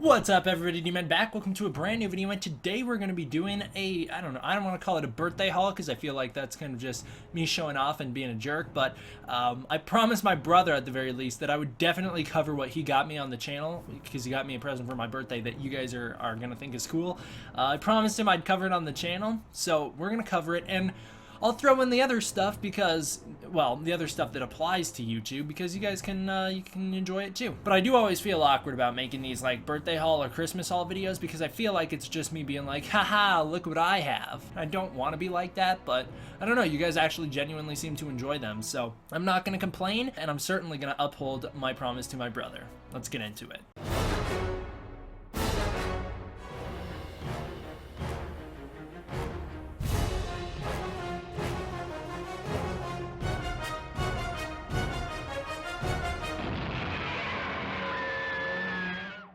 What's up, everybody? D-Man back. Welcome to a brand new video, and today we're going to be doing a, I don't want to call it a birthday haul because I feel like that's kind of just me showing off and being a jerk, but I promised my brother at the very least that I would definitely cover what he got me on the channel because he got me a present for my birthday that you guys are going to think is cool. I promised him I'd cover it on the channel, so we're going to cover it, and I'll throw in the other stuff because, well, the other stuff that applies to YouTube because you guys can you can enjoy it too. But I do always feel awkward about making these like birthday haul or Christmas haul videos because I feel like it's just me being like, haha, look what I have. I don't want to be like that, but I don't know, you guys actually genuinely seem to enjoy them, so I'm not going to complain, and I'm certainly going to uphold my promise to my brother. Let's get into it.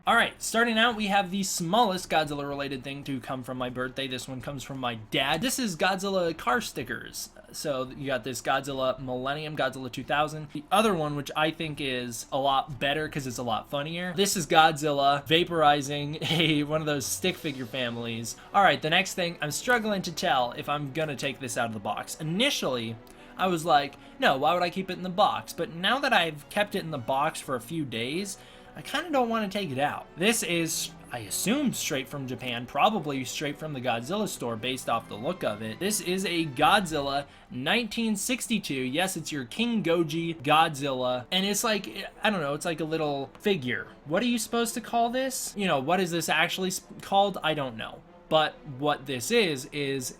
Alright, starting out, we have the smallest Godzilla-related thing to come from my birthday. This one comes from my dad. This is Godzilla car stickers. So you got this Godzilla Millennium, Godzilla 2000. The other one, which I think is a lot better because it's a lot funnier. This is Godzilla vaporizing one of those stick figure families. Alright, the next thing, I'm struggling to tell if I'm gonna take this out of the box. Initially, I was like, no, why would I keep it in the box? But now that I've kept it in the box for a few days, I kind of don't want to take it out. This is, I assume, straight from Japan, probably straight from the Godzilla store based off the look of it. This is a Godzilla 1962. Yes, it's your King Goji Godzilla. And it's like, I don't know, it's like a little figure. What are you supposed to call this? You know, what is this actually called? I don't know. But what this is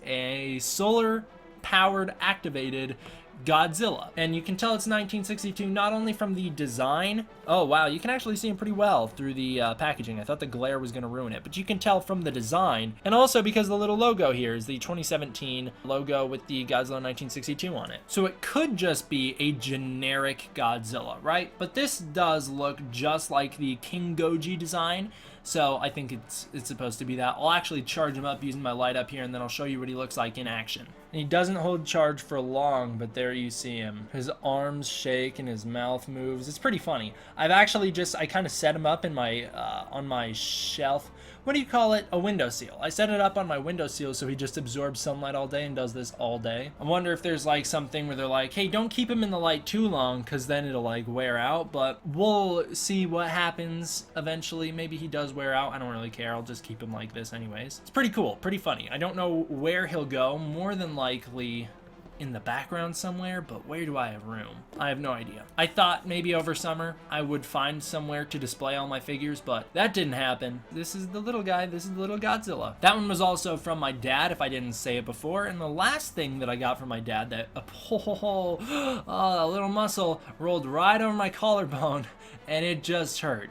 a solar-powered activated Godzilla, and you can tell it's 1962 not only from the design. Oh wow, you can actually see him pretty well through the packaging. I thought the glare was going to ruin it, but you can tell from the design, and also because the little logo here is the 2017 logo with the Godzilla 1962 on it. So it could just be a generic Godzilla, right? But this does look just like the King Goji design, so I think it's supposed to be that. I'll actually charge him up using my light up here, and then I'll show you what he looks like in action. And he doesn't hold charge for long, but there you see him. His arms shake and his mouth moves. It's pretty funny. I've actually I kind of set him up in my on my shelf. What do you call it? A windowsill. I set it up on my windowsill so he just absorbs sunlight all day and does this all day. I wonder if there's like something where they're like, hey, don't keep him in the light too long because then it'll like wear out, but we'll see what happens eventually. Maybe he does wear out. I don't really care. I'll just keep him like this anyways. It's pretty cool, pretty funny. I don't know where he'll go. More than likely in the background somewhere, but where do I have room? I have no idea. I thought maybe over summer I would find somewhere to display all my figures, but that didn't happen. This is the little guy. This is the little Godzilla. That one was also from my dad, if I didn't say it before, and the last thing that I got from my dad that a little muscle rolled right over my collarbone and it just hurt.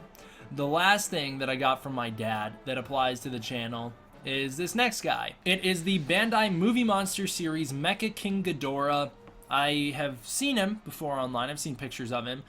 The last thing that I got from my dad that applies to the channel is this next guy. It is the Bandai Movie Monster series Mecha King Ghidorah. I have seen him before online. I've seen pictures of him.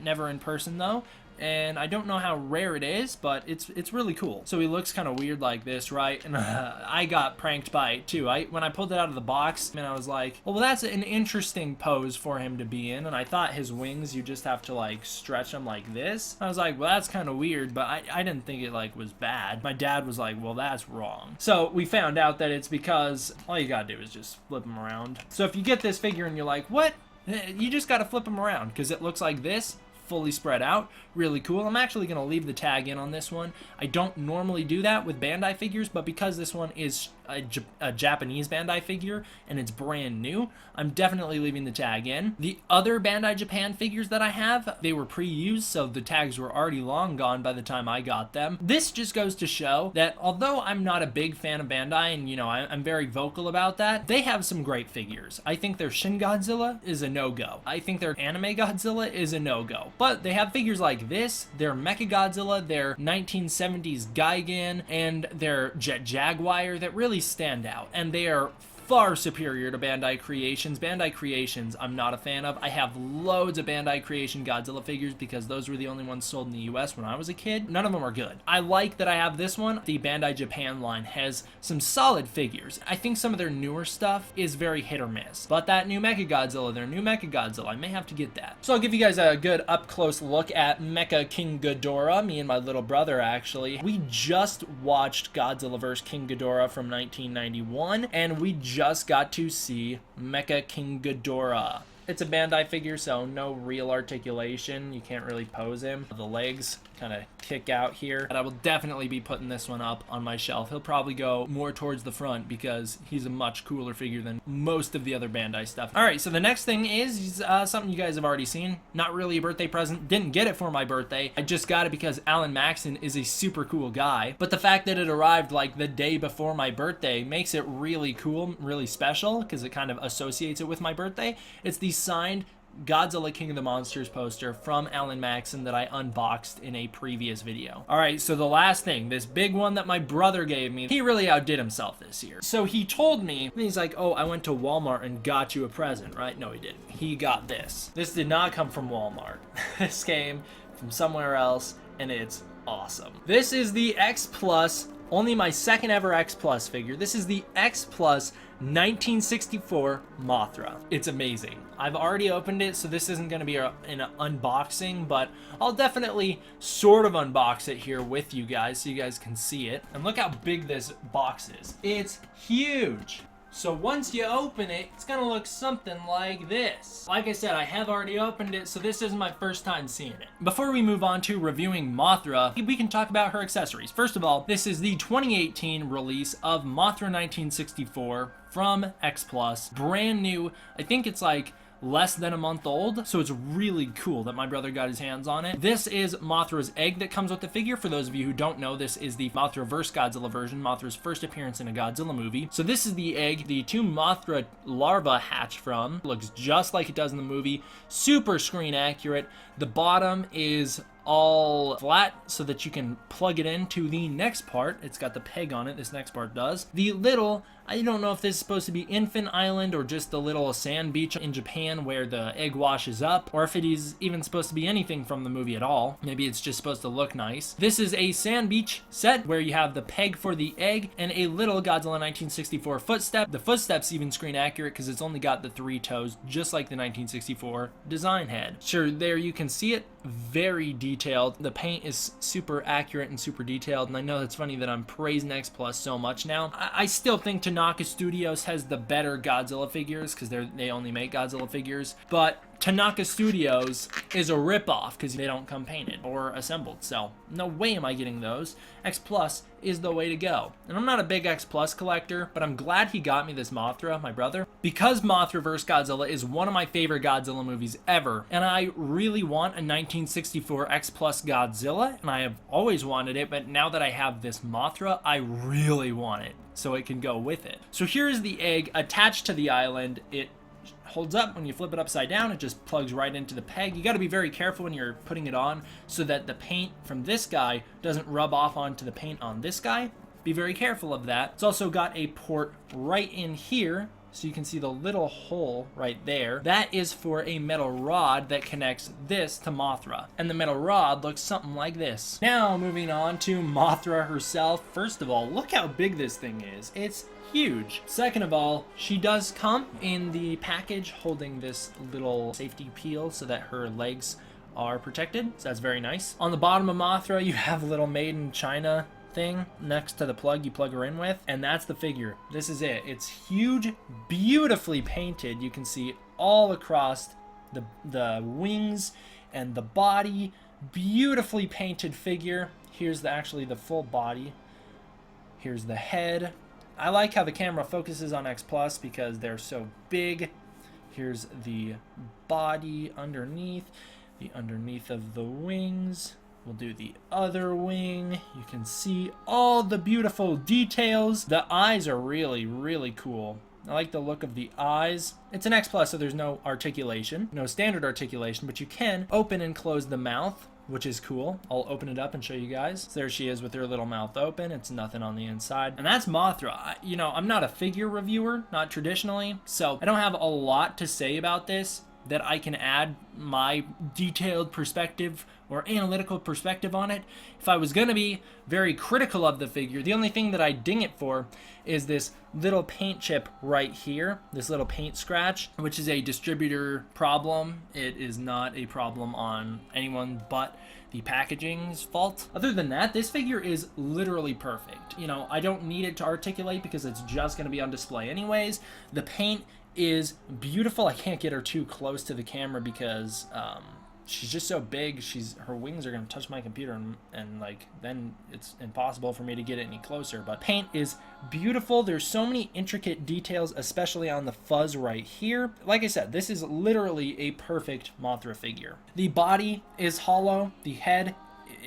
Never in person though. And I don't know how rare it is, but it's really cool. So he looks kind of weird like this, right? And I got pranked by it too. When I pulled it out of the box, and I was like, well, that's an interesting pose for him to be in. And I thought his wings, you just have to like stretch them like this. I was like, well, that's kind of weird, but I didn't think it like was bad. My dad was like, well, that's wrong. So we found out that it's because all you gotta do is just flip them around. So if you get this figure and you're like, what? You just gotta flip them around because it looks like this. Fully spread out, really cool. I'm actually going to leave the tag in on this one. I don't normally do that with Bandai figures, but because this one is a Japanese Bandai figure and it's brand new, I'm definitely leaving the tag in. The other Bandai Japan figures that I have, they were pre-used, so the tags were already long gone by the time I got them. This just goes to show that although I'm not a big fan of Bandai, and you know, I'm very vocal about that, they have some great figures. I think their Shin Godzilla is a no-go. I think their Anime Godzilla is a no-go. But they have figures like this, their Mecha Godzilla, their 1970s Gigan, and their Jet Jaguar that really stand out. And they are far superior to Bandai Creations. Bandai Creations I'm not a fan of. I have loads of Bandai Creation Godzilla figures because those were the only ones sold in the US when I was a kid. None of them are good. I like that I have this one. The Bandai Japan line has some solid figures. I think some of their newer stuff is very hit or miss. But that new Mechagodzilla, their new Mechagodzilla, I may have to get that. So I'll give you guys a good up close look at Mecha King Ghidorah. Me and my little brother actually. We just watched Godzilla vs. King Ghidorah from 1991 and we just got to see Mecha King Ghidorah. It's a Bandai figure, so no real articulation. You can't really pose him. The legs kind of kick out here. But I will definitely be putting this one up on my shelf. He'll probably go more towards the front because he's a much cooler figure than most of the other Bandai stuff. All right, so the next thing is something you guys have already seen. Not really a birthday present. Didn't get it for my birthday. I just got it because Alan Maxon is a super cool guy. But the fact that it arrived like the day before my birthday makes it really cool, really special because it kind of associates it with my birthday. It's the signed Godzilla King of the Monsters poster from Alan Maxon that I unboxed in a previous video. All right, so the last thing, this big one that my brother gave me, he really outdid himself this year. So he told me, he's like, oh, I went to Walmart and got you a present, right? No, he didn't. He got this. This did not come from Walmart. This came from somewhere else, and it's awesome. This is the XPlus, only my second ever XPlus figure. This is the XPlus 1964 Mothra. It's amazing. I've already opened it, so this isn't going to be an unboxing, but I'll definitely sort of unbox it here with you guys so you guys can see it. And look how big this box is. It's huge. So once you open it, it's gonna look something like this. Like I said, I have already opened it, so this isn't my first time seeing it. Before we move on to reviewing Mothra, we can talk about her accessories. First of all, this is the 2018 release of Mothra 1964 from XPlus. Brand new. I think it's like less than a month old, so it's really cool that my brother got his hands on it. This is Mothra's egg that comes with the figure. For those of you who don't know, this is the Mothra vs. Godzilla version, Mothra's first appearance in a Godzilla movie. So this is the egg the two Mothra larvae hatch from. Looks just like it does in the movie. Super screen accurate. The bottom is all flat so that you can plug it into the next part. It's got the peg on it, this next part does. The little, I don't know if this is supposed to be Infant Island or just the little sand beach in Japan where the egg washes up, or if it is even supposed to be anything from the movie at all. Maybe it's just supposed to look nice. This is a sand beach set where you have the peg for the egg and a little Godzilla 1964 footstep. The footstep's even screen accurate because it's only got the 3 toes, just like the 1964 design had. Sure, there you can see it. Very detailed. The paint is super accurate and super detailed, and I know it's funny that I'm praising XPlus so much now. I still think Tanaka Studios has the better Godzilla figures because they only make Godzilla figures, but Tanaka Studios is a ripoff because they don't come painted or assembled, so no way am I getting those. XPlus is the way to go. And I'm not a big XPlus collector, but I'm glad he got me this Mothra, my brother, because Mothra vs. Godzilla is one of my favorite Godzilla movies ever, and I really want a 1964 XPlus Godzilla, and I have always wanted it, but now that I have this Mothra, I really want it, so it can go with it. So here's the egg attached to the island. It holds up when you flip it upside down. It just plugs right into the peg. You got to be very careful when you're putting it on so that the paint from this guy doesn't rub off onto the paint on this guy. Be very careful of that. It's also got a port right in here, so you can see the little hole right there. That is for a metal rod that connects this to Mothra. And the metal rod looks something like this. Now moving on to Mothra herself. First of all, look how big this thing is. It's huge. Second of all, she does come in the package holding this little safety peel so that her legs are protected. So that's very nice. On the bottom of Mothra, you have a little made in China thing next to the plug you plug her in with, and that's the figure. This is it. It's huge, beautifully painted. You can see all across the wings and the body. Beautifully painted figure. Here's actually the full body. Here's the head. I like how the camera focuses on XPlus because they're so big. Here's the body underneath, the underneath of the wings. We'll do the other wing. You can see all the beautiful details. The eyes are really, really cool. I like the look of the eyes. It's an XPlus, so there's no articulation, no standard articulation, but you can open and close the mouth which is cool. I'll open it up and show you guys. So there she is with her little mouth open. It's nothing on the inside. And that's Mothra. You know, I'm not a figure reviewer, not traditionally, so I don't have a lot to say about this that I can add my detailed perspective or analytical perspective on it. If I was gonna be very critical of the figure, the only thing that I ding it for is this little paint chip right here, this little paint scratch, which is a distributor problem. It is not a problem on anyone but the packaging's fault. Other than that, this figure is literally perfect. You know, I don't need it to articulate because it's just gonna be on display anyways. The paint is beautiful. I can't get her too close to the camera because she's just so big. Her wings are gonna touch my computer and like then it's impossible for me to get it any closer. But paint is beautiful. There's so many intricate details, especially on the fuzz right here. Like I said, this is literally a perfect Mothra figure. The body is hollow. The head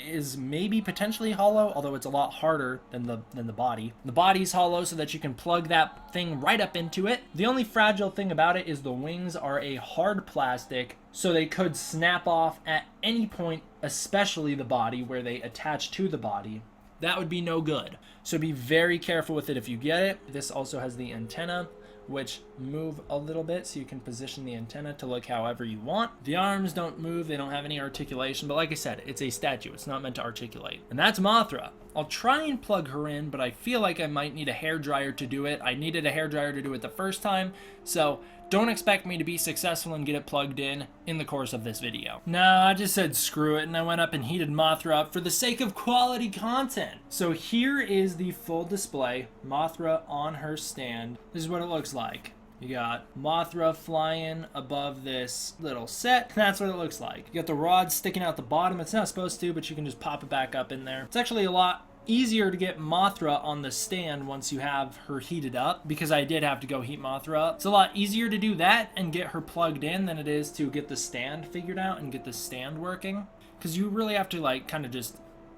is maybe potentially hollow, although it's a lot harder than the body. The body's hollow so that you can plug that thing right up into it. The only fragile thing about it is the wings are a hard plastic, so they could snap off at any point, especially the body where they attach to the body. That would be no good. So be very careful with it if you get it. This also has the antenna, which move a little bit so you can position the antenna to look however you want. The arms don't move, they don't have any articulation, but like I said, it's a statue, it's not meant to articulate. And that's Mothra. I'll try and plug her in, but I feel like I might need a hairdryer to do it. I needed a hairdryer to do it the first time, so don't expect me to be successful and get it plugged in the course of this video. No, I just said screw it and I went up and heated Mothra up for the sake of quality content. So here is the full display, Mothra on her stand. This is what it looks like. You got Mothra flying above this little set. That's what it looks like. You got the rod sticking out the bottom. It's not supposed to, but you can just pop it back up in there. It's actually a lot easier to get Mothra on the stand once you have her heated up, because I did have to go heat Mothra up. It's a lot easier to do that and get her plugged in than it is to get the stand figured out and get the stand working, because you really have to like kind of just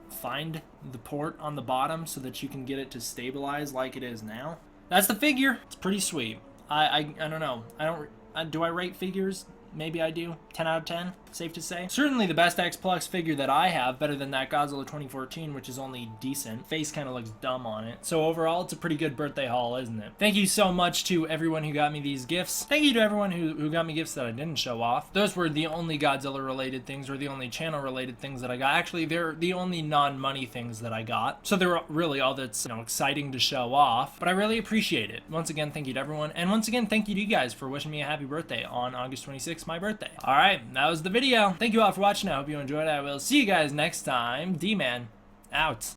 find the port on the bottom so that you can get it to stabilize like it is now. That's the figure. It's pretty sweet. I don't know. Do I rate figures? Maybe I do. 10 out of 10, safe to say. Certainly the best XPlus figure that I have, better than that Godzilla 2014, which is only decent. Face kind of looks dumb on it. So overall, it's a pretty good birthday haul, isn't it? Thank you so much to everyone who got me these gifts. Thank you to everyone who got me gifts that I didn't show off. Those were the only Godzilla related things, or the only channel related things that I got. Actually, they're the only non-money things that I got. So they're really all that's, you know, exciting to show off, but I really appreciate it. Once again, thank you to everyone. And once again, thank you to you guys for wishing me a happy birthday on August 26th, my birthday. All right, that was the video. Thank you all for watching. I hope you enjoyed it. I will see you guys next time. D-Man, out.